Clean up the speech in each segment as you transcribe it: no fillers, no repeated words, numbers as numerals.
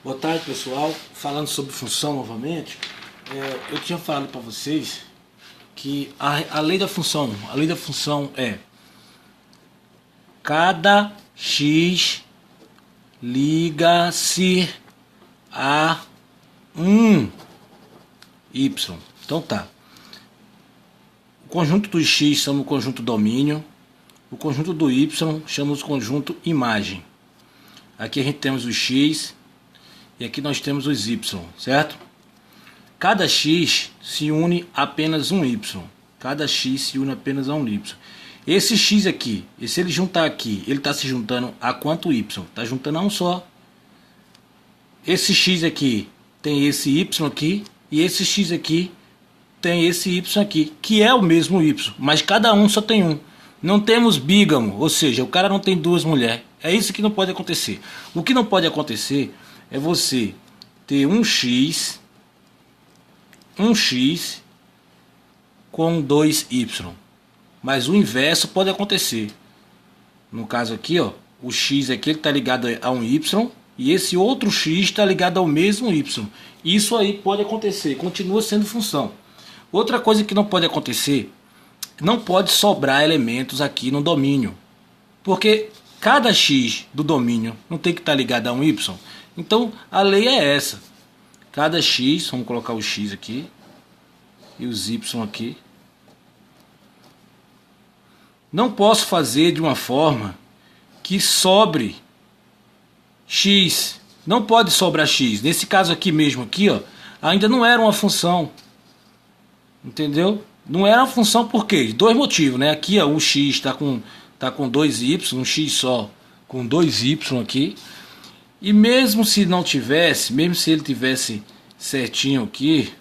Boa tarde, pessoal. Falando sobre função novamente, eu tinha falado para vocês que a lei da função é cada x liga-se a um y. Então tá. O conjunto do x chama o conjunto domínio, o conjunto do y chama o conjunto imagem. Aqui a gente temos o x e aqui nós temos os y, certo? Cada x se une a apenas um y. Cada x se une apenas a um y. Esse x aqui, e se ele juntar aqui, ele está se juntando a quanto y? Está juntando a um só. Esse x aqui tem esse y aqui, e esse x aqui tem esse y aqui, que é o mesmo y, mas cada um só tem um. Não temos bígamo, ou seja, o cara não tem duas mulheres. É isso que não pode acontecer. O que não pode acontecer é você ter um x com dois y. Mas o inverso pode acontecer. No caso aqui, ó, o x aqui está ligado a um y e esse outro x está ligado ao mesmo y. Isso aí pode acontecer, continua sendo função. Outra coisa que não pode acontecer, não pode sobrar elementos aqui no domínio. Porque cada x do domínio não tem que estar ligado a um y. Então a lei é essa. Cada x, vamos colocar o x aqui e os y aqui. Não posso fazer de uma forma que sobre x. Não pode sobrar x. Nesse caso aqui mesmo, aqui, ó, ainda não era uma função. Entendeu? Não era uma função por quê? Dois motivos, né? Aqui, ó, o x está com dois y, um x só com dois y aqui. E mesmo se não tivesse, mesmo se ele tivesse certinho aqui,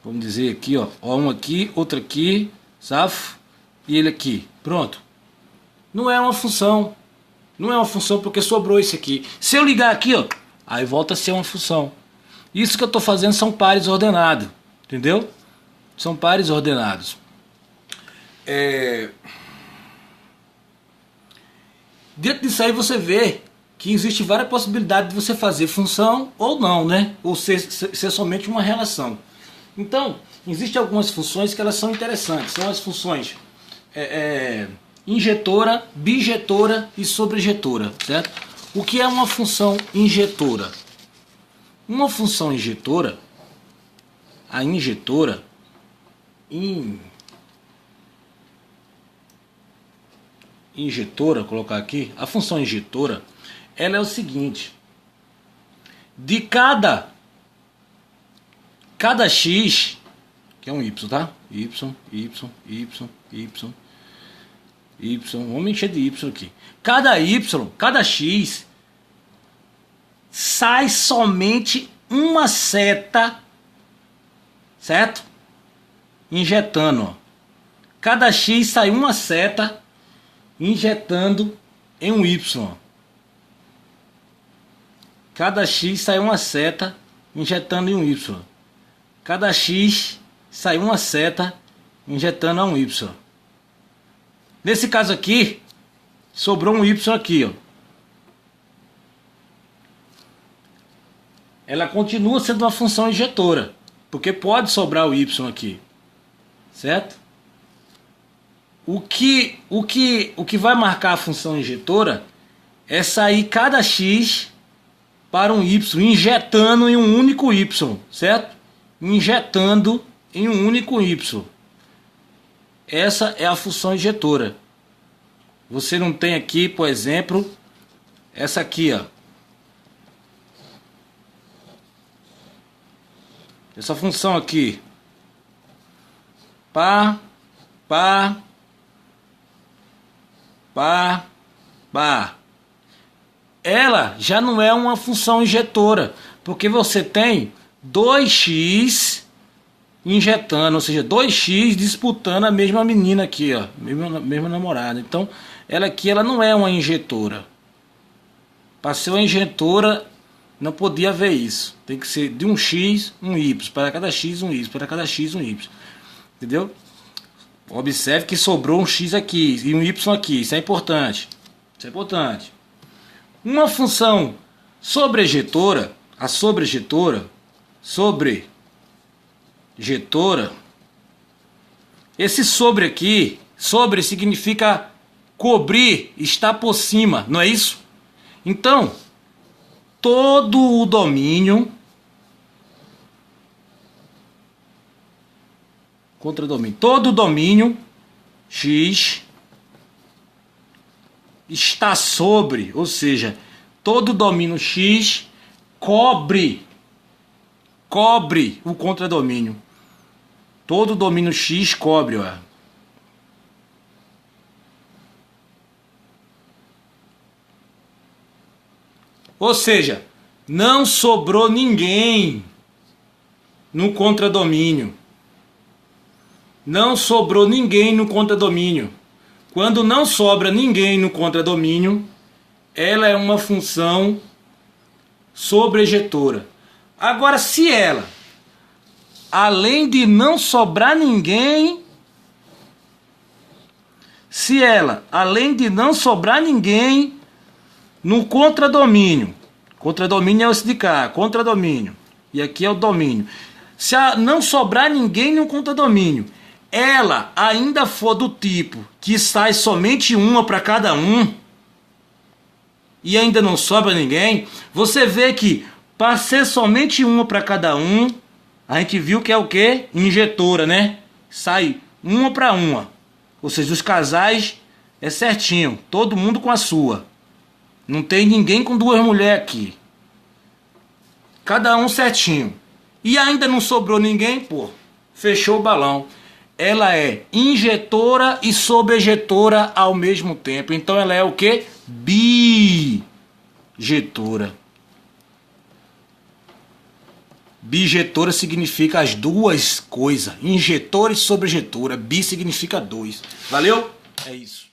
vamos dizer aqui, ó, um aqui, outro aqui, safo, e ele aqui, pronto. Não é uma função. Não é uma função porque sobrou esse aqui. Se eu ligar aqui, ó, aí volta a ser uma função. Isso que eu estou fazendo são pares ordenados, entendeu? São pares ordenados. Dentro disso aí você vê que existe várias possibilidades de você fazer função ou não, né? Ou ser somente uma relação. Então, existem algumas funções que elas são interessantes. São as funções injetora, bijetora e sobrejetora, certo? O que é uma função injetora? Uma função injetora, a injetora, injetora, colocar aqui, a função injetora, ela é o seguinte: de cada x, que é um y, tá? Y, vamos encher de y aqui. Cada x sai somente uma seta, certo? Injetando, ó. Cada x sai uma seta injetando em um y. Cada x sai uma seta injetando em um y. Cada x sai uma seta injetando a um y. Nesse caso aqui, sobrou um y aqui, ó. Ela continua sendo uma função injetora, porque pode sobrar o y aqui, certo? O que vai marcar a função injetora é sair cada x para um y, injetando em um único y, certo? Injetando em um único y. Essa é a função injetora. Você não tem aqui, por exemplo, essa aqui, ó. Essa função aqui. Pá. Ela já não é uma função injetora, porque você tem 2x injetando, ou seja, 2x disputando a mesma menina aqui, ó, mesma namorada. Então, ela aqui, ela não é uma injetora. Para ser uma injetora, não podia haver isso. Tem que ser de um x, um y, para cada x, um y, para cada x, um y. Entendeu? Observe que sobrou um x aqui e um y aqui. Isso é importante. Isso é importante. Uma função Sobrejetora, a sobrejetora, esse sobre aqui, sobre significa cobrir, estar por cima, não é isso? Então, todo o domínio, contradomínio, todo o domínio X está sobre, ou seja, todo o domínio X cobre o contradomínio. Todo o domínio X cobre, ó. Ou seja, não sobrou ninguém no contradomínio. Não sobrou ninguém no contradomínio. Quando não sobra ninguém no contradomínio, ela é uma função sobrejetora. Agora, se ela, além de não sobrar ninguém, no contradomínio, contradomínio é o de cá, contradomínio, e aqui é o domínio. Se não sobrar ninguém no contradomínio, ela ainda for do tipo que sai somente uma para cada um, e ainda não sobra ninguém, você vê que para ser somente uma para cada um, a gente viu que é o que? Injetora, né? Sai uma para uma. Ou seja, os casais é certinho, todo mundo com a sua. Não tem ninguém com duas mulheres aqui. Cada um certinho. E ainda não sobrou ninguém, pô. Fechou o balão. Ela é injetora e sobrejetora ao mesmo tempo. Então ela é o que? Bijetora. Bijetora significa as duas coisas. Injetora e sobrejetora. Bi significa dois. Valeu? É isso.